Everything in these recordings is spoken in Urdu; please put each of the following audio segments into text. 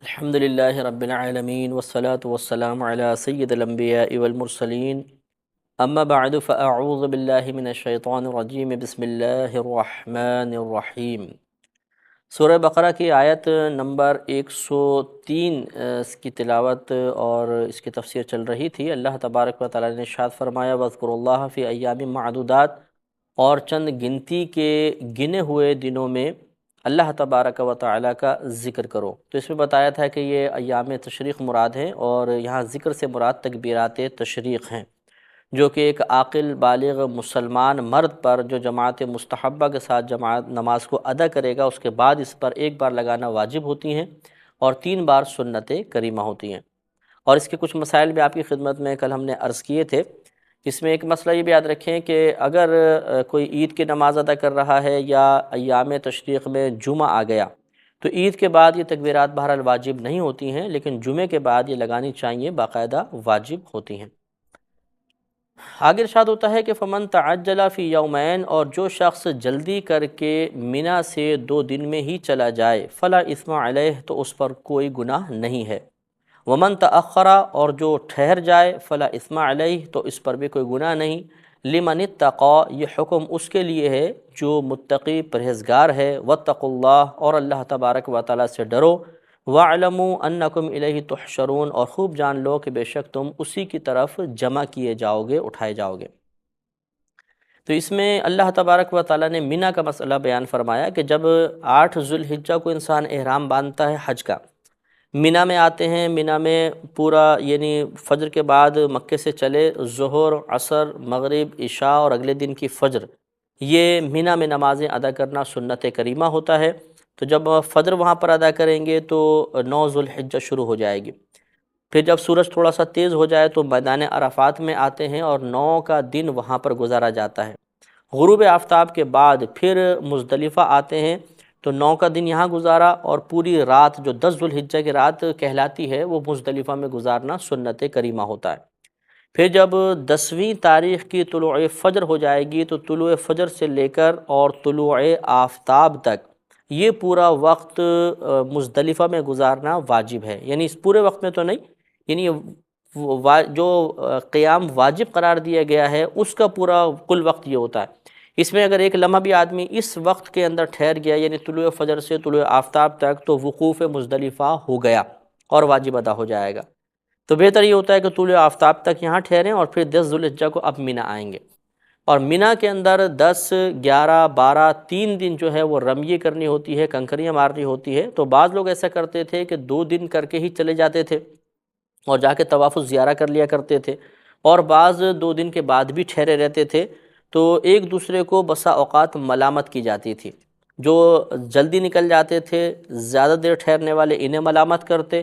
الحمدللہ رب العالمین والصلاة والسلام علی سید الانبیاء والمرسلین اما بعد فاعوذ باللہ من الشیطان الرجیم بسم اللہ الرحمن الرحیم۔ سورہ بقرہ کی آیت نمبر 103 اس کی تلاوت اور اس کی تفسیر چل رہی تھی۔ اللہ تبارک و تعالیٰ نے ارشاد فرمایا وَاذْكُرُوا اللَّهَ فِي أَيَّامٍ مَّعْدُودَاتٍ، اور چند گنتی کے گنے ہوئے دنوں میں اللہ تبارک و تعالیٰ کا ذکر کرو۔ تو اس میں بتایا تھا کہ یہ ایام تشریق مراد ہیں، اور یہاں ذکر سے مراد تکبیرات تشریق ہیں، جو کہ ایک عاقل بالغ مسلمان مرد پر جو جماعت مستحبہ کے ساتھ جماعت نماز کو ادا کرے گا، اس کے بعد اس پر ایک بار لگانا واجب ہوتی ہیں اور 3 بار سنت کریمہ ہوتی ہیں۔ اور اس کے کچھ مسائل بھی آپ کی خدمت میں کل ہم نے عرض کیے تھے۔ اس میں ایک مسئلہ یہ بھی یاد رکھیں کہ اگر کوئی عید کی نماز ادا کر رہا ہے یا ایام تشریق میں جمعہ آ گیا، تو عید کے بعد یہ تکبیرات بہرحال واجب نہیں ہوتی ہیں، لیکن جمعے کے بعد یہ لگانی چاہیے، باقاعدہ واجب ہوتی ہیں۔ آگے ارشاد ہوتا ہے کہ فمن تعجل فی یومین، اور جو شخص جلدی کر کے منی سے 2 دن میں ہی چلا جائے، فلا اثم علیہ، تو اس پر کوئی گناہ نہیں ہے۔ ومن تأخر، اور جو ٹھہر جائے، فلا اثم علیہ، تو اس پر بھی کوئی گناہ نہیں۔ لمن اتقى، یہ حکم اس کے لیے ہے جو متقی پرہیزگار ہے۔ واتقوا اللہ، اور اللہ تبارک و تعالیٰ سے ڈرو۔ واعلموا انکم الیہ تحشرون، اور خوب جان لو کہ بے شک تم اسی کی طرف جمع کیے جاؤ گے، اٹھائے جاؤ گے۔ تو اس میں اللہ تبارک و تعالیٰ نے منی کا مسئلہ بیان فرمایا کہ جب 8 ذو الحجہ کو انسان احرام باندھتا ہے حج کا، منی میں آتے ہیں، منی میں پورا یعنی فجر کے بعد مکے سے چلے، ظہر، عصر، مغرب، عشاء اور اگلے دن کی فجر، یہ منی میں نمازیں ادا کرنا سنت کریمہ ہوتا ہے۔ تو جب فجر وہاں پر ادا کریں گے تو 9 ذو الحجہ شروع ہو جائے گی۔ پھر جب سورج تھوڑا سا تیز ہو جائے تو میدان عرفات میں آتے ہیں، اور 9 کا دن وہاں پر گزارا جاتا ہے۔ غروب آفتاب کے بعد پھر مزدلفہ آتے ہیں، تو 9 کا دن یہاں گزارا، اور پوری رات جو 10 ذو الحجہ کی رات کہلاتی ہے وہ مزدلفہ میں گزارنا سنت کریمہ ہوتا ہے۔ پھر جب 10ویں تاریخ کی طلوع فجر ہو جائے گی، تو طلوع فجر سے لے کر اور طلوع آفتاب تک یہ پورا وقت مزدلفہ میں گزارنا واجب ہے۔ یعنی اس پورے وقت میں تو نہیں، یعنی جو قیام واجب قرار دیا گیا ہے اس کا پورا کل وقت یہ ہوتا ہے۔ اس میں اگر ایک لمحہ بھی آدمی اس وقت کے اندر ٹھہر گیا، یعنی طلوع فجر سے طلوع آفتاب تک، تو وقوف مزدلفہ ہو گیا اور واجب ادا ہو جائے گا۔ تو بہتر یہ ہوتا ہے کہ طلوع آفتاب تک یہاں ٹھہریں، اور پھر 10 ذو الحجہ کو اب منی آئیں گے، اور منی کے اندر 10، 11، 12 3 دن جو ہے وہ رمیے کرنی ہوتی ہے، کنکریاں مارنی ہوتی ہے۔ تو بعض لوگ ایسا کرتے تھے کہ 2 دن کر کے ہی چلے جاتے تھے اور جا کے طواف الزیارہ کر لیا کرتے تھے، اور بعض 2 دن کے بعد بھی ٹھہرے رہتے تھے۔ تو ایک دوسرے کو بسا اوقات ملامت کی جاتی تھی، جو جلدی نکل جاتے تھے زیادہ دیر ٹھہرنے والے انہیں ملامت کرتے،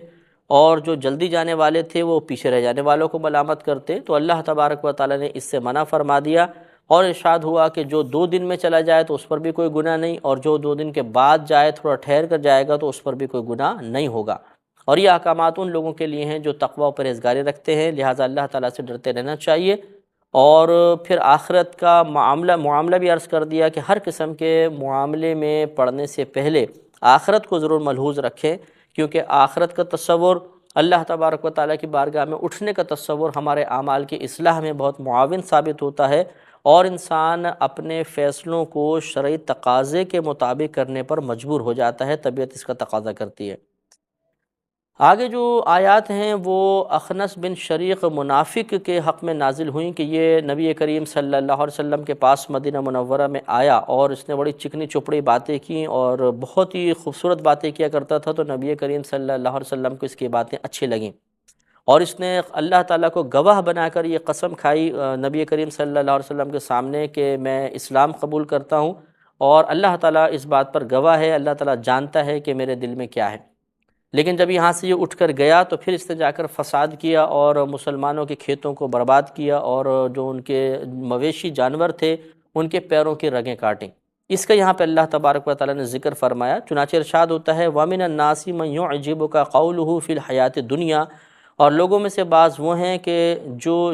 اور جو جلدی جانے والے تھے وہ پیچھے رہ جانے والوں کو ملامت کرتے۔ تو اللہ تبارک و تعالیٰ نے اس سے منع فرما دیا، اور ارشاد ہوا کہ جو 2 دن میں چلا جائے تو اس پر بھی کوئی گناہ نہیں، اور جو 2 دن کے بعد جائے، تھوڑا ٹھہر کر جائے گا، تو اس پر بھی کوئی گناہ نہیں ہوگا۔ اور یہ احکامات ان لوگوں کے لیے ہیں جو تقوی و پرہیزگاری رکھتے ہیں، لہٰذا اللہ تعالیٰ سے ڈرتے رہنا چاہیے۔ اور پھر آخرت کا معاملہ بھی عرض کر دیا کہ ہر قسم کے معاملے میں پڑھنے سے پہلے آخرت کو ضرور ملحوظ رکھیں، کیونکہ آخرت کا تصور، اللہ تبارک و تعالیٰ کی بارگاہ میں اٹھنے کا تصور ہمارے اعمال کی اصلاح میں بہت معاون ثابت ہوتا ہے، اور انسان اپنے فیصلوں کو شرعی تقاضے کے مطابق کرنے پر مجبور ہو جاتا ہے، طبیعت اس کا تقاضا کرتی ہے۔ آگے جو آیات ہیں وہ اخنس بن شریق منافق کے حق میں نازل ہوئیں کہ یہ نبی کریم صلی اللہ علیہ وسلم کے پاس مدینہ منورہ میں آیا، اور اس نے بڑی چکنی چپڑی باتیں کیں اور بہت ہی خوبصورت باتیں کیا کرتا تھا۔ تو نبی کریم صلی اللہ علیہ وسلم کو اس کی باتیں اچھی لگیں، اور اس نے اللہ تعالیٰ کو گواہ بنا کر یہ قسم کھائی نبی کریم صلی اللہ علیہ وسلم کے سامنے کہ میں اسلام قبول کرتا ہوں، اور اللہ تعالیٰ اس بات پر گواہ ہے، اللہ تعالیٰ جانتا ہے کہ میرے دل میں کیا ہے۔ لیکن جب یہاں سے یہ اٹھ کر گیا تو پھر اس نے جا کر فساد کیا، اور مسلمانوں کے کھیتوں کو برباد کیا، اور جو ان کے مویشی جانور تھے ان کے پیروں کی رگیں کاٹیں۔ اس کا یہاں پہ اللہ تبارک و تعالیٰ نے ذکر فرمایا، چنانچہ ارشاد ہوتا ہے وَمِنَ النَّاسِ مَن يُعْجِبُكَ قَوْلُهُ فِي الْحَيَاةِ الدُّنْيَا، اور لوگوں میں سے بعض وہ ہیں کہ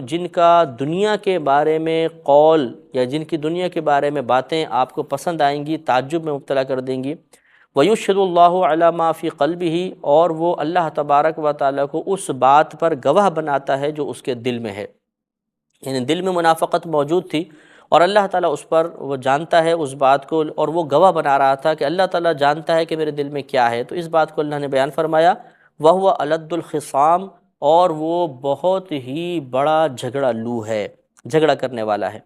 جن کا دنیا کے بارے میں قول، یا جن کی دنیا کے بارے میں باتیں آپ کو پسند آئیں گی، تعجب میں مبتلا کر دیں گی۔ وَيُشْهِدُ اللَّهُ عَلَى مَا فِي قَلْبِهِ، اور وہ اللہ تبارک و تعالیٰ کو اس بات پر گواہ بناتا ہے جو اس کے دل میں ہے، یعنی دل میں منافقت موجود تھی اور اللہ تعالیٰ اس پر وہ جانتا ہے اس بات کو، اور وہ گواہ بنا رہا تھا کہ اللہ تعالیٰ جانتا ہے کہ میرے دل میں کیا ہے، تو اس بات کو اللہ نے بیان فرمایا وَهُوَ أَلَدُّ الْخِصَامِ، اور وہ بہت ہی بڑا جھگڑا لو ہے، جھگڑا کرنے والا ہے۔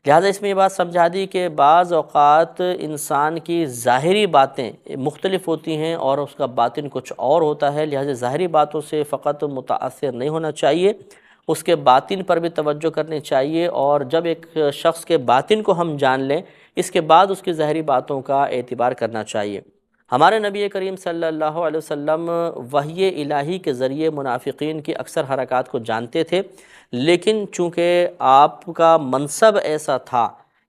لہٰذا اس میں یہ بات سمجھا دی کہ بعض اوقات انسان کی ظاہری باتیں مختلف ہوتی ہیں اور اس کا باطن کچھ اور ہوتا ہے، لہٰذا ظاہری باتوں سے فقط متاثر نہیں ہونا چاہیے، اس کے باطن پر بھی توجہ کرنی چاہیے، اور جب ایک شخص کے باطن کو ہم جان لیں اس کے بعد اس کی ظاہری باتوں کا اعتبار کرنا چاہیے۔ ہمارے نبی کریم صلی اللہ علیہ وسلم وحی الہی کے ذریعے منافقین کی اکثر حرکات کو جانتے تھے، لیکن چونکہ آپ کا منصب ایسا تھا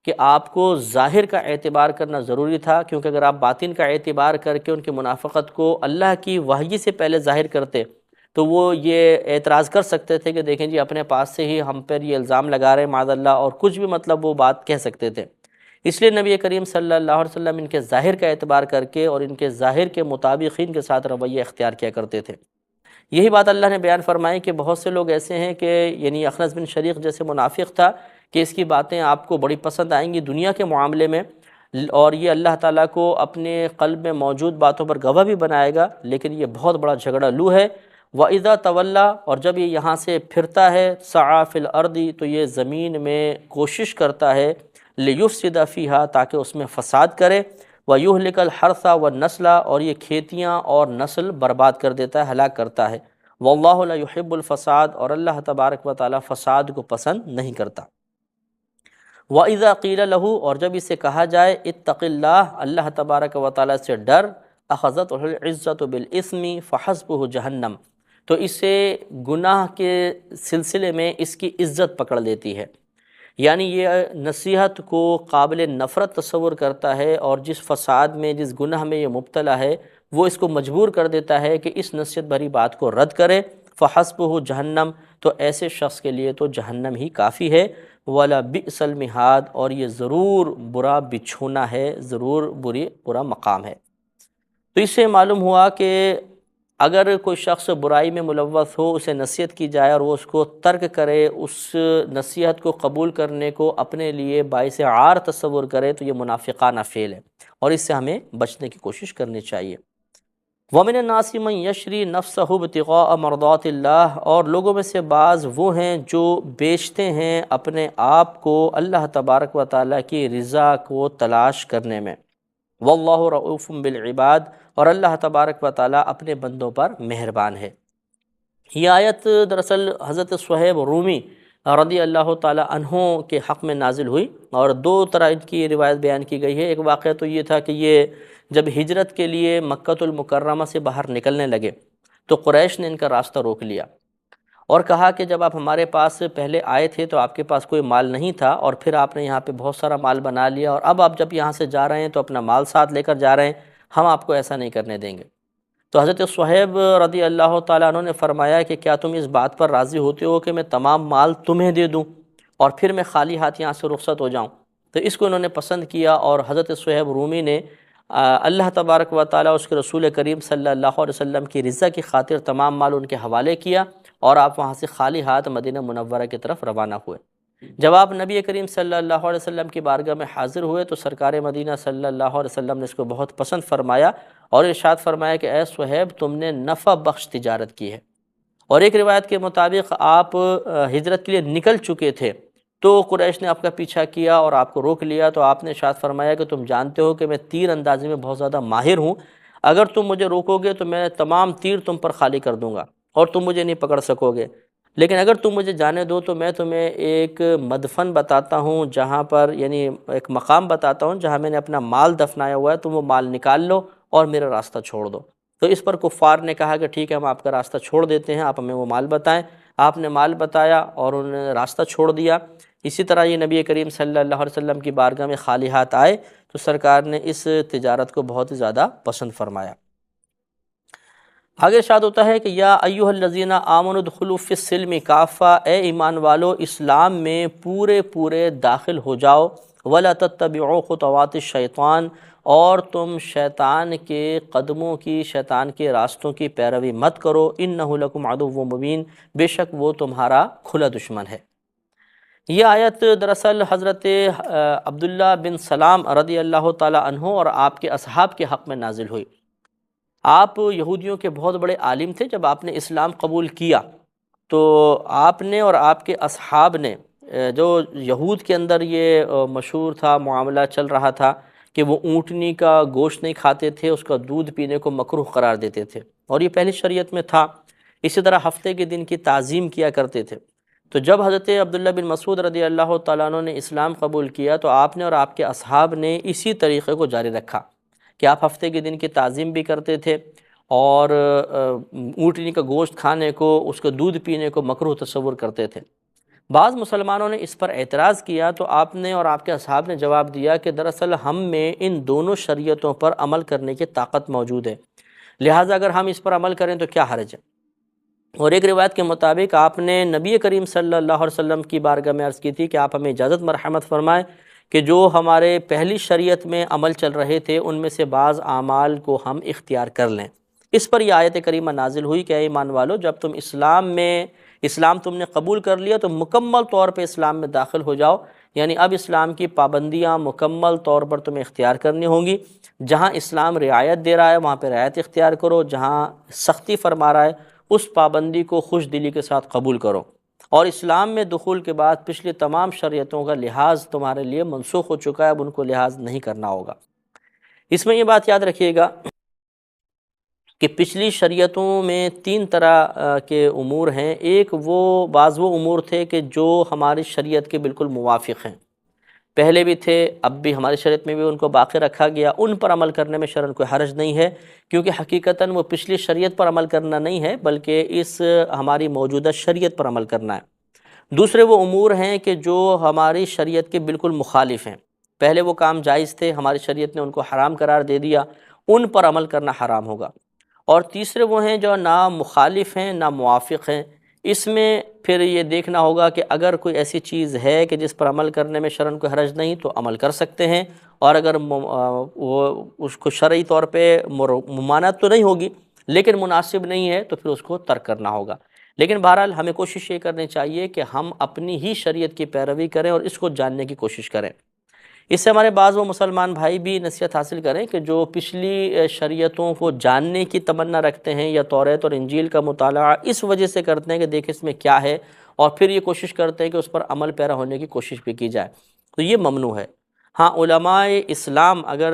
کہ آپ کو ظاہر کا اعتبار کرنا ضروری تھا، کیونکہ اگر آپ باطن کا اعتبار کر کے ان کی منافقت کو اللہ کی وحی سے پہلے ظاہر کرتے تو وہ یہ اعتراض کر سکتے تھے کہ دیکھیں جی اپنے پاس سے ہی ہم پر یہ الزام لگا رہے ہیں معاذ اللہ، اور کچھ بھی مطلب وہ بات کہہ سکتے تھے۔ اس لیے نبی کریم صلی اللہ علیہ وسلم ان کے ظاہر کا اعتبار کر کے اور ان کے ظاہر کے مطابقین کے ساتھ رویہ اختیار کیا کرتے تھے۔ یہی بات اللہ نے بیان فرمائی کہ بہت سے لوگ ایسے ہیں کہ یعنی اخنس بن شریق جیسے منافق تھا کہ اس کی باتیں آپ کو بڑی پسند آئیں گی دنیا کے معاملے میں، اور یہ اللہ تعالیٰ کو اپنے قلب میں موجود باتوں پر گواہ بھی بنائے گا، لیکن یہ بہت بڑا جھگڑا لو ہے۔ وَإِذَا تَوَلَّى، اور جب یہ یہاں سے پھرتا ہے سعیٰ فی الْأَرْضِ، تو یہ زمین میں کوشش کرتا ہے لِيُفْسِدَ فِيهَا، تاکہ اس میں فساد کرے، وَيُهْلِكَ الْحَرْثَ وَالنَّسْلَ، اور یہ کھیتیاں اور نسل برباد کر دیتا ہے، ہلاک کرتا ہے۔ وَاللَّهُ لَا يُحِبُّ الْفَسَادَ، اور اللہ تبارک و تعالیٰ فساد کو پسند نہیں کرتا۔ وَإِذَا قِيلَ لَهُ، اور جب اسے کہا جائے اتق اللہ، اللہ تبارک و تعالیٰ سے ڈر، أَخَذَتْهُ الْعِزَّةُ بِالْإِثْمِ فَحَسْبُهُ جَهَنَّمُ، تو اسے گناہ کے سلسلے میں اس کی عزت پکڑ لیتی ہے، یعنی یہ نصیحت کو قابل نفرت تصور کرتا ہے، اور جس فساد میں جس گناہ میں یہ مبتلا ہے وہ اس کو مجبور کر دیتا ہے کہ اس نصیحت بھری بات کو رد کرے۔ فحسبہ جہنم، تو ایسے شخص کے لیے تو جہنم ہی کافی ہے۔ ولا بئس المہاد، اور یہ ضرور برا بچھونا ہے، ضرور برا مقام ہے۔ تو اس سے معلوم ہوا کہ اگر کوئی شخص برائی میں ملوث ہو، اسے نصیحت کی جائے اور وہ اس کو ترک کرے، اس نصیحت کو قبول کرنے کو اپنے لیے باعث عار تصور کرے، تو یہ منافقانہ فعل ہے، اور اس سے ہمیں بچنے کی کوشش کرنی چاہیے۔ وَمِنَ النَّاسِ مَن يَشْرِي نَفْسَهُ ابْتِغَاءَ مَرْضَاتِ اللَّهِ، اور لوگوں میں سے بعض وہ ہیں جو بیچتے ہیں اپنے آپ کو اللہ تبارک و تعالیٰ کی رضا کو تلاش کرنے میں۔ وَاللَّهُ رَءُوفٌ بِالْعِبَادِ، اور اللہ تبارک و تعالیٰ اپنے بندوں پر مہربان ہے۔ یہ آیت دراصل حضرت صہیب رومی رضی اللہ تعالیٰ عنہ کے حق میں نازل ہوئی، اور دو طرح ان کی روایت بیان کی گئی ہے۔ ایک واقعہ تو یہ تھا کہ یہ جب ہجرت کے لیے مکہ المکرمہ سے باہر نکلنے لگے تو قریش نے ان کا راستہ روک لیا اور کہا کہ جب آپ ہمارے پاس پہلے آئے تھے تو آپ کے پاس کوئی مال نہیں تھا، اور پھر آپ نے یہاں پہ بہت سارا مال بنا لیا، اور اب آپ جب یہاں سے جا رہے ہیں تو اپنا مال ساتھ لے کر جا رہے ہیں، ہم آپ کو ایسا نہیں کرنے دیں گے۔ تو حضرت صہیب رضی اللہ تعالیٰ عنہ نے فرمایا کہ کیا تم اس بات پر راضی ہوتے ہو کہ میں تمام مال تمہیں دے دوں اور پھر میں خالی ہاتھ یہاں سے رخصت ہو جاؤں؟ تو اس کو انہوں نے پسند کیا، اور حضرت صہیب رومی نے اللہ تبارک و تعالیٰ اس کے رسول کریم صلی اللہ علیہ وسلم کی رضا کی خاطر تمام مال ان کے حوالے کیا، اور آپ وہاں سے خالی ہاتھ مدینہ منورہ کی طرف روانہ ہوئے۔ جب آپ نبی کریم صلی اللہ علیہ وسلم کی بارگاہ میں حاضر ہوئے تو سرکار مدینہ صلی اللہ علیہ وسلم نے اس کو بہت پسند فرمایا اور ارشاد فرمایا کہ اے صہیب، تم نے نفع بخش تجارت کی ہے۔ اور ایک روایت کے مطابق آپ ہجرت کے لیے نکل چکے تھے تو قریش نے آپ کا پیچھا کیا اور آپ کو روک لیا، تو آپ نے ارشاد فرمایا کہ تم جانتے ہو کہ میں تیر اندازی میں بہت زیادہ ماہر ہوں، اگر تم مجھے روکو گے تو میں تمام تیر تم پر خالی کر دوں گا اور تم مجھے نہیں پکڑ سکو گے، لیکن اگر تم مجھے جانے دو تو میں تمہیں ایک مدفن بتاتا ہوں، جہاں پر یعنی ایک مقام بتاتا ہوں جہاں میں نے اپنا مال دفنایا ہوا ہے، تم وہ مال نکال لو اور میرا راستہ چھوڑ دو۔ تو اس پر کفار نے کہا کہ ٹھیک ہے، ہم آپ کا راستہ چھوڑ دیتے ہیں، آپ ہمیں وہ مال بتائیں۔ آپ نے مال بتایا اور انہوں نے راستہ چھوڑ دیا۔ اسی طرح یہ نبی کریم صلی اللہ علیہ وسلم کی بارگاہ میں خالی ہاتھ آئے تو سرکار نے اس تجارت کو بہت ہی زیادہ پسند فرمایا۔ آگے ارشاد ہوتا ہے کہ یا ایھا الذین آمنوا ادخلوا فی السلم کافہ، اے ایمان والو اسلام میں پورے داخل ہو جاؤ، ولا تتبعوا خطوات الشیطان، اور تم شیطان کے قدموں کی، شیطان کے راستوں کی پیروی مت کرو، انہ لکم عدو مبین، بے شک وہ تمہارا کھلا دشمن ہے۔ یہ آیت دراصل حضرت عبداللہ بن سلام رضی اللہ تعالی عنہ اور آپ کے اصحاب کے حق میں نازل ہوئی۔ آپ یہودیوں کے بہت بڑے عالم تھے۔ جب آپ نے اسلام قبول کیا تو آپ نے اور آپ کے اصحاب نے، جو یہود کے اندر یہ مشہور تھا، معاملہ چل رہا تھا کہ وہ اونٹنی کا گوشت نہیں کھاتے تھے، اس کا دودھ پینے کو مکروہ قرار دیتے تھے، اور یہ پہلی شریعت میں تھا۔ اسی طرح ہفتے کے دن کی تعظیم کیا کرتے تھے۔ تو جب حضرت عبداللہ بن مسعود رضی اللہ تعالیٰ عنہ نے اسلام قبول کیا تو آپ نے اور آپ کے اصحاب نے اسی طریقے کو جاری رکھا کہ آپ ہفتے کے دن کی تعظیم بھی کرتے تھے، اور اونٹنی کا گوشت کھانے کو، اس کا دودھ پینے کو مکروہ تصور کرتے تھے۔ بعض مسلمانوں نے اس پر اعتراض کیا تو آپ نے اور آپ کے اصحاب نے جواب دیا کہ دراصل ہم میں ان دونوں شریعتوں پر عمل کرنے کی طاقت موجود ہے، لہٰذا اگر ہم اس پر عمل کریں تو کیا حرج ہے۔ اور ایک روایت کے مطابق آپ نے نبی کریم صلی اللہ علیہ وسلم کی بارگاہ میں عرض کی تھی کہ آپ ہمیں اجازت مرحمت فرمائیں کہ جو ہمارے پہلی شریعت میں عمل چل رہے تھے ان میں سے بعض اعمال کو ہم اختیار کر لیں۔ اس پر یہ آیت کریمہ نازل ہوئی کہ اے ایمان والو، جب تم اسلام تم نے قبول کر لیا تو مکمل طور پہ اسلام میں داخل ہو جاؤ، یعنی اب اسلام کی پابندیاں مکمل طور پر تمہیں اختیار کرنی ہوں گی۔ جہاں اسلام رعایت دے رہا ہے وہاں پہ رعایت اختیار کرو، جہاں سختی فرما رہا ہے اس پابندی کو خوش دلی کے ساتھ قبول کرو، اور اسلام میں دخول کے بعد پچھلی تمام شریعتوں کا لحاظ تمہارے لیے منسوخ ہو چکا ہے، اب ان کو لحاظ نہیں کرنا ہوگا۔ اس میں یہ بات یاد رکھیے گا کہ پچھلی شریعتوں میں تین طرح کے امور ہیں۔ ایک بعض وہ امور تھے کہ جو ہماری شریعت کے بالکل موافق ہیں، پہلے بھی تھے، اب بھی ہماری شریعت میں بھی ان کو باقی رکھا گیا، ان پر عمل کرنے میں شرعاً کوئی حرج نہیں ہے، کیونکہ حقیقتاً وہ پچھلی شریعت پر عمل کرنا نہیں ہے بلکہ اس ہماری موجودہ شریعت پر عمل کرنا ہے۔ دوسرے وہ امور ہیں کہ جو ہماری شریعت کے بالکل مخالف ہیں، پہلے وہ کام جائز تھے، ہماری شریعت نے ان کو حرام قرار دے دیا، ان پر عمل کرنا حرام ہوگا۔ اور تیسرے وہ ہیں جو نہ مخالف ہیں نہ موافق ہیں، اس میں پھر یہ دیکھنا ہوگا کہ اگر کوئی ایسی چیز ہے کہ جس پر عمل کرنے میں شرعاً کوئی حرج نہیں تو عمل کر سکتے ہیں، اور اگر وہ اس کو شرعی طور پہ ممانعت تو نہیں ہوگی لیکن مناسب نہیں ہے تو پھر اس کو ترک کرنا ہوگا۔ لیکن بہرحال ہمیں کوشش یہ کرنی چاہیے کہ ہم اپنی ہی شریعت کی پیروی کریں اور اس کو جاننے کی کوشش کریں۔ اس سے ہمارے بعض وہ مسلمان بھائی بھی نصیحت حاصل کریں کہ جو پچھلی شریعتوں کو جاننے کی تمنا رکھتے ہیں یا توریت اور انجیل کا مطالعہ اس وجہ سے کرتے ہیں کہ دیکھ اس میں کیا ہے، اور پھر یہ کوشش کرتے ہیں کہ اس پر عمل پیرا ہونے کی کوشش بھی کی جائے، تو یہ ممنوع ہے۔ ہاں، علماء اسلام اگر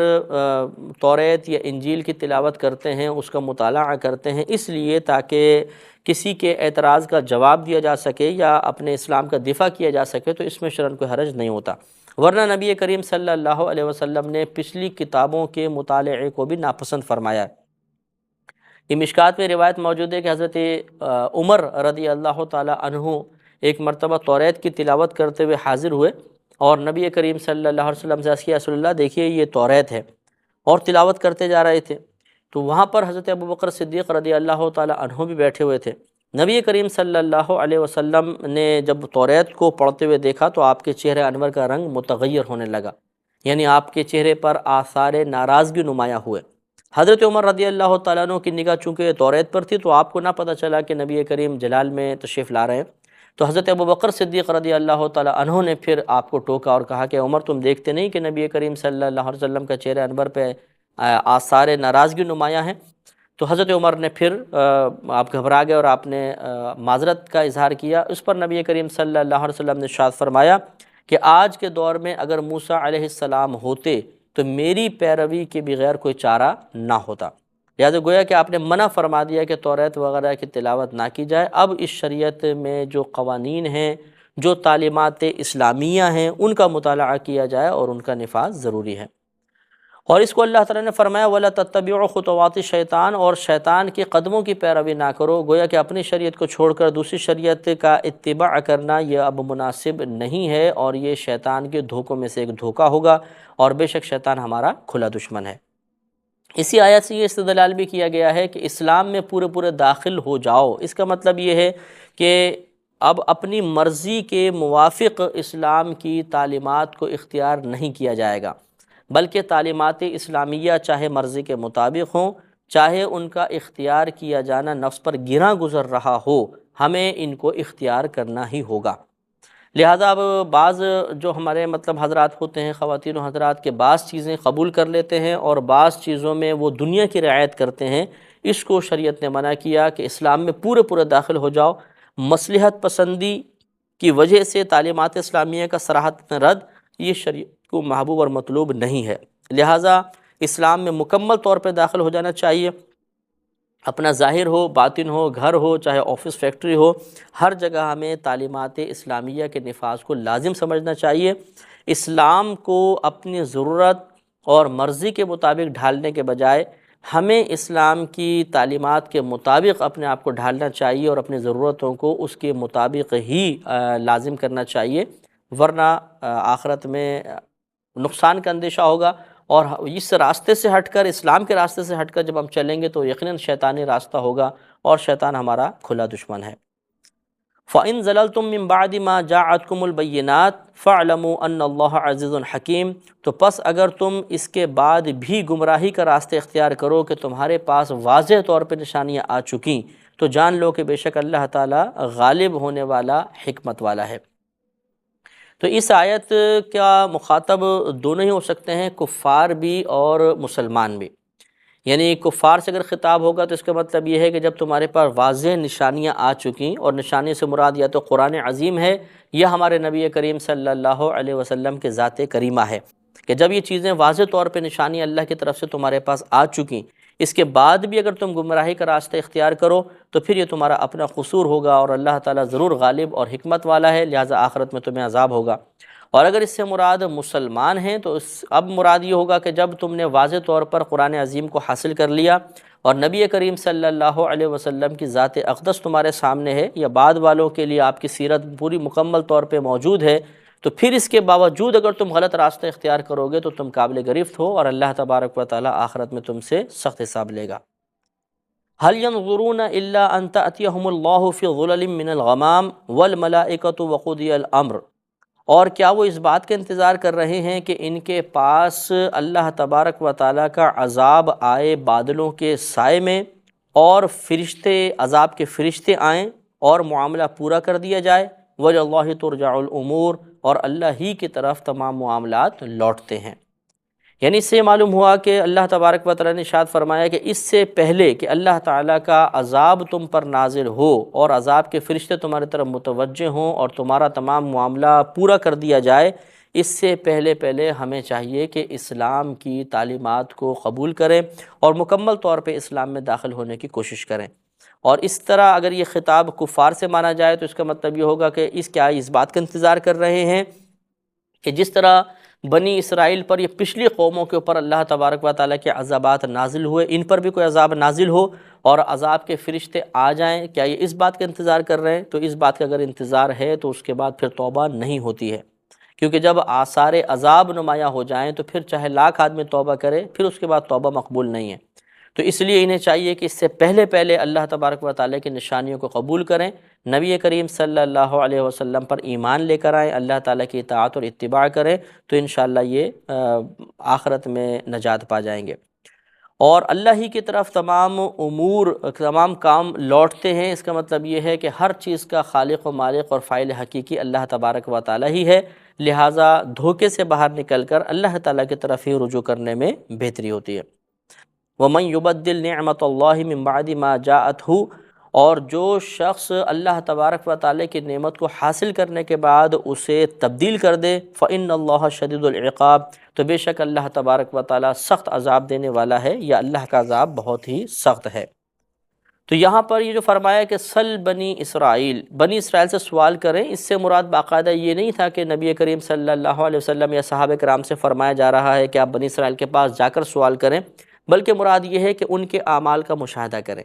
توریت یا انجیل کی تلاوت کرتے ہیں، اس کا مطالعہ کرتے ہیں اس لیے تاکہ کسی کے اعتراض کا جواب دیا جا سکے یا اپنے اسلام کا دفاع کیا جا سکے، تو اس میں شرعاً کوئی حرج نہیں ہوتا۔ ورنہ نبی کریم صلی اللہ علیہ وسلم نے پچھلی کتابوں کے مطالعے کو بھی ناپسند فرمایا ہے۔ یہ مشکات میں روایت موجود ہے کہ حضرت عمر رضی اللہ تعالی عنہ ایک مرتبہ توریت کی تلاوت کرتے ہوئے حاضر ہوئے اور نبی کریم صلی اللہ علیہ وسلم سے عرض کیا، رسول اللہ دیکھیے یہ توریت ہے، اور تلاوت کرتے جا رہے تھے۔ تو وہاں پر حضرت ابوبکر صدیق رضی اللہ تعالی عنہ بھی بیٹھے ہوئے تھے۔ نبی کریم صلی اللہ علیہ وسلم نے جب توریت کو پڑھتے ہوئے دیکھا تو آپ کے چہرے انور کا رنگ متغیر ہونے لگا، یعنی آپ کے چہرے پر آثار ناراضگی نمایاں ہوئے۔ حضرت عمر رضی اللہ تعالیٰ عنہ کی نگاہ چونکہ توریت پر تھی تو آپ کو نہ پتہ چلا کہ نبی کریم جلال میں تشریف لا رہے ہیں، تو حضرت ابوبکر صدیق رضی اللہ تعالیٰ عنہ نے پھر آپ کو ٹوکا اور کہا کہ عمر تم دیکھتے نہیں کہ نبی کریم صلی اللہ علیہ وسلم کا چہرہ انور پہ آثار ناراضگی نمایاں ہیں؟ تو حضرت عمر نے پھر آپ گھبرا گئے اور آپ نے معذرت کا اظہار کیا۔ اس پر نبی کریم صلی اللہ علیہ وسلم نے ارشاد فرمایا کہ آج کے دور میں اگر موسیٰ علیہ السلام ہوتے تو میری پیروی کے بغیر کوئی چارہ نہ ہوتا، لہٰذا گویا کہ آپ نے منع فرما دیا کہ توریت وغیرہ کی تلاوت نہ کی جائے۔ اب اس شریعت میں جو قوانین ہیں، جو تعلیمات اسلامیہ ہیں، ان کا مطالعہ کیا جائے اور ان کا نفاذ ضروری ہے۔ اور اس کو اللہ تعالیٰ نے فرمایا وَلَا تَتَّبِعُوا خُطُوَاتِ الشَّيْطَانِ، اور شیطان کے قدموں کی پیروی نہ کرو۔ گویا کہ اپنی شریعت کو چھوڑ کر دوسری شریعت کا اتباع کرنا یہ اب مناسب نہیں ہے، اور یہ شیطان کے دھوکوں میں سے ایک دھوکہ ہوگا، اور بے شک شیطان ہمارا کھلا دشمن ہے۔ اسی آیت سے یہ استدلال بھی کیا گیا ہے کہ اسلام میں پورے داخل ہو جاؤ، اس کا مطلب یہ ہے کہ اب اپنی مرضی کے موافق اسلام کی تعلیمات کو اختیار نہیں کیا جائے گا، بلکہ تعلیمات اسلامیہ چاہے مرضی کے مطابق ہوں، چاہے ان کا اختیار کیا جانا نفس پر گراں گزر رہا ہو، ہمیں ان کو اختیار کرنا ہی ہوگا۔ لہٰذا اب بعض جو ہمارے حضرات ہوتے ہیں، خواتین و حضرات کے بعض چیزیں قبول کر لیتے ہیں اور بعض چیزوں میں وہ دنیا کی رعایت کرتے ہیں، اس کو شریعت نے منع کیا کہ اسلام میں پورے داخل ہو جاؤ۔ مصلحت پسندی کی وجہ سے تعلیمات اسلامیہ کا صراحت رد، یہ شریعت کو محبوب اور مطلوب نہیں ہے۔ لہٰذا اسلام میں مکمل طور پہ داخل ہو جانا چاہیے، اپنا ظاہر ہو، باطن ہو، گھر ہو، چاہے آفس فیکٹری ہو، ہر جگہ ہمیں تعلیمات اسلامیہ کے نفاذ کو لازم سمجھنا چاہیے۔ اسلام کو اپنی ضرورت اور مرضی کے مطابق ڈھالنے کے بجائے ہمیں اسلام کی تعلیمات کے مطابق اپنے آپ کو ڈھالنا چاہیے اور اپنی ضرورتوں کو اس کے مطابق ہی لازم کرنا چاہیے، ورنہ آخرت میں نقصان کا اندیشہ ہوگا۔ اور اس راستے سے ہٹ کر، اسلام کے راستے سے ہٹ کر جب ہم چلیں گے تو یقیناً شیطانی راستہ ہوگا، اور شیطان ہمارا کھلا دشمن ہے۔ فَإِن زَلَلْتُم مِّن بَعْدِ مَا جَاءَتْكُمُ الْبَيِّنَاتُ فَاعْلَمُوا أَنَّ اللَّهَ عَزِيزٌ حَكِيمٌ، تو پس اگر تم اس کے بعد بھی گمراہی کا راستہ اختیار کرو کہ تمہارے پاس واضح طور پہ نشانیاں آ چکیں، تو جان لو کہ بے شک اللہ تعالیٰ غالب ہونے والا، حکمت والا ہے۔ تو اس آیت کا مخاطب دونوں ہی ہو سکتے ہیں، کفار بھی اور مسلمان بھی۔ یعنی کفار سے اگر خطاب ہوگا تو اس کا مطلب یہ ہے کہ جب تمہارے پاس واضح نشانیاں آ چکیں، اور نشانی سے مراد یا تو قرآن عظیم ہے یا ہمارے نبی کریم صلی اللہ علیہ وسلم کے ذات کریمہ ہے، کہ جب یہ چیزیں واضح طور پہ نشانی اللہ کی طرف سے تمہارے پاس آ چکیں، اس کے بعد بھی اگر تم گمراہی کا راستہ اختیار کرو تو پھر یہ تمہارا اپنا قصور ہوگا، اور اللہ تعالیٰ ضرور غالب اور حکمت والا ہے، لہٰذا آخرت میں تمہیں عذاب ہوگا۔ اور اگر اس سے مراد مسلمان ہیں تو اب مراد یہ ہوگا کہ جب تم نے واضح طور پر قرآن عظیم کو حاصل کر لیا اور نبی کریم صلی اللہ علیہ وسلم کی ذات اقدس تمہارے سامنے ہے، یا بعد والوں کے لیے آپ کی سیرت پوری مکمل طور پہ موجود ہے، تو پھر اس کے باوجود اگر تم غلط راستہ اختیار کرو گے تو تم قابل گرفت ہو، اور اللہ تبارک و تعالیٰ آخرت میں تم سے سخت حساب لے گا۔ هل ينظرون الا ان تأتيهم الله في ظلل من الغمام والملائكة وقضي الامر، اور کیا وہ اس بات کا انتظار کر رہے ہیں کہ ان کے پاس اللہ تبارک و تعالیٰ کا عذاب آئے بادلوں کے سائے میں، اور فرشتے، عذاب کے فرشتے آئیں اور معاملہ پورا کر دیا جائے؟ وَإِلَى اللَّهِ تُرْجَعُ الْأُمُورُ، اور اللہ ہی کی طرف تمام معاملات لوٹتے ہیں۔ یعنی اس سے معلوم ہوا کہ اللہ تبارک و تعالیٰ نے ارشاد فرمایا کہ اس سے پہلے کہ اللہ تعالیٰ کا عذاب تم پر نازل ہو اور عذاب کے فرشتے تمہاری طرف متوجہ ہوں اور تمہارا تمام معاملہ پورا کر دیا جائے، اس سے پہلے ہمیں چاہیے کہ اسلام کی تعلیمات کو قبول کریں اور مکمل طور پہ اسلام میں داخل ہونے کی کوشش کریں۔ اور اس طرح اگر یہ خطاب کفار سے مانا جائے تو اس کا مطلب یہ ہوگا کہ اس بات کا انتظار کر رہے ہیں کہ جس طرح بنی اسرائیل پر، یہ پچھلی قوموں کے اوپر اللہ تبارک و تعالیٰ کے عذابات نازل ہوئے، ان پر بھی کوئی عذاب نازل ہو اور عذاب کے فرشتے آ جائیں، کیا یہ اس بات کا انتظار کر رہے ہیں؟ تو اس بات کا اگر انتظار ہے تو اس کے بعد پھر توبہ نہیں ہوتی ہے، کیونکہ جب آثار عذاب نمایاں ہو جائیں تو پھر چاہے لاکھ آدمی توبہ کرے، پھر اس کے بعد توبہ مقبول نہیں ہے۔ تو اس لیے انہیں چاہیے کہ اس سے پہلے اللہ تبارک و تعالیٰ کی نشانیوں کو قبول کریں، نبی کریم صلی اللہ علیہ وسلم پر ایمان لے کر آئیں، اللہ تعالیٰ کی اطاعت اور اتباع کریں، تو انشاءاللہ یہ آخرت میں نجات پا جائیں گے۔ اور اللہ ہی کی طرف تمام امور، تمام کام لوٹتے ہیں، اس کا مطلب یہ ہے کہ ہر چیز کا خالق و مالک اور فاعل حقیقی اللہ تبارک و تعالیٰ ہی ہے، لہٰذا دھوکے سے باہر نکل کر اللہ تعالیٰ کی طرف ہی رجوع کرنے میں بہتری ہوتی ہے۔ وَمَن يُبَدِّلْ نِعْمَةَ اللَّهِ مِن بَعْدِ مَا جَاءَتْهُ، اور جو شخص اللہ تبارک و تعالیٰ کی نعمت کو حاصل کرنے کے بعد اسے تبدیل کر دے، فَإِنَّ اللَّهَ شَدِيدُ الْعِقَابِ، تو بے شک اللہ تبارک و تعالیٰ سخت عذاب دینے والا ہے، یا اللہ کا عذاب بہت ہی سخت ہے۔ تو یہاں پر یہ جو فرمایا کہ سل بنی اسرائیل سے سوال کریں، اس سے مراد باقاعدہ یہ نہیں تھا کہ نبی کریم صلی اللہ علیہ وسلم یا صحابہ کرام سے فرمایا جا رہا ہے کہ آپ بنی اسرائیل کے پاس جا کر سوال کریں، بلکہ مراد یہ ہے کہ ان کے اعمال کا مشاہدہ کریں،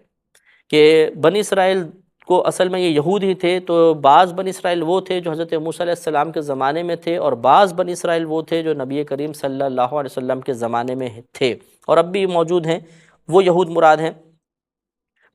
کہ بنی اسرائیل کو اصل میں یہ یہود ہی تھے، تو بعض بنی اسرائیل وہ تھے جو حضرت موسیٰ علیہ السلام کے زمانے میں تھے، اور بعض بنی اسرائیل وہ تھے جو نبی کریم صلی اللہ علیہ وسلم کے زمانے میں تھے اور اب بھی موجود ہیں، وہ یہود مراد ہیں۔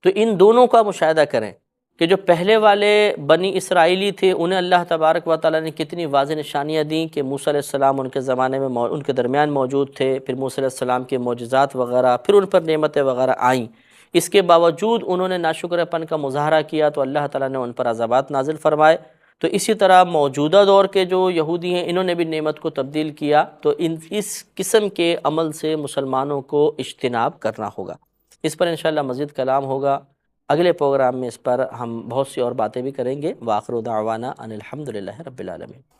تو ان دونوں کا مشاہدہ کریں کہ جو پہلے والے بنی اسرائیلی تھے انہیں اللہ تبارک و تعالیٰ نے کتنی واضح نشانیاں دیں کہ موسیٰ علیہ السلام ان کے زمانے میں ان کے درمیان موجود تھے، پھر موسیٰ علیہ السلام کے معجزات وغیرہ، پھر ان پر نعمتیں وغیرہ آئیں، اس کے باوجود انہوں نے ناشکر پن کا مظاہرہ کیا تو اللہ تعالیٰ نے ان پر عذابات نازل فرمائے۔ تو اسی طرح موجودہ دور کے جو یہودی ہیں انہوں نے بھی نعمت کو تبدیل کیا، تو اس قسم کے عمل سے مسلمانوں کو اجتناب کرنا ہوگا۔ اس پر انشاءاللہ مزید کلام ہوگا، اگلے پروگرام میں اس پر ہم بہت سی اور باتیں بھی کریں گے۔ وآخر دعوانا ان الحمدللہ رب العالمین۔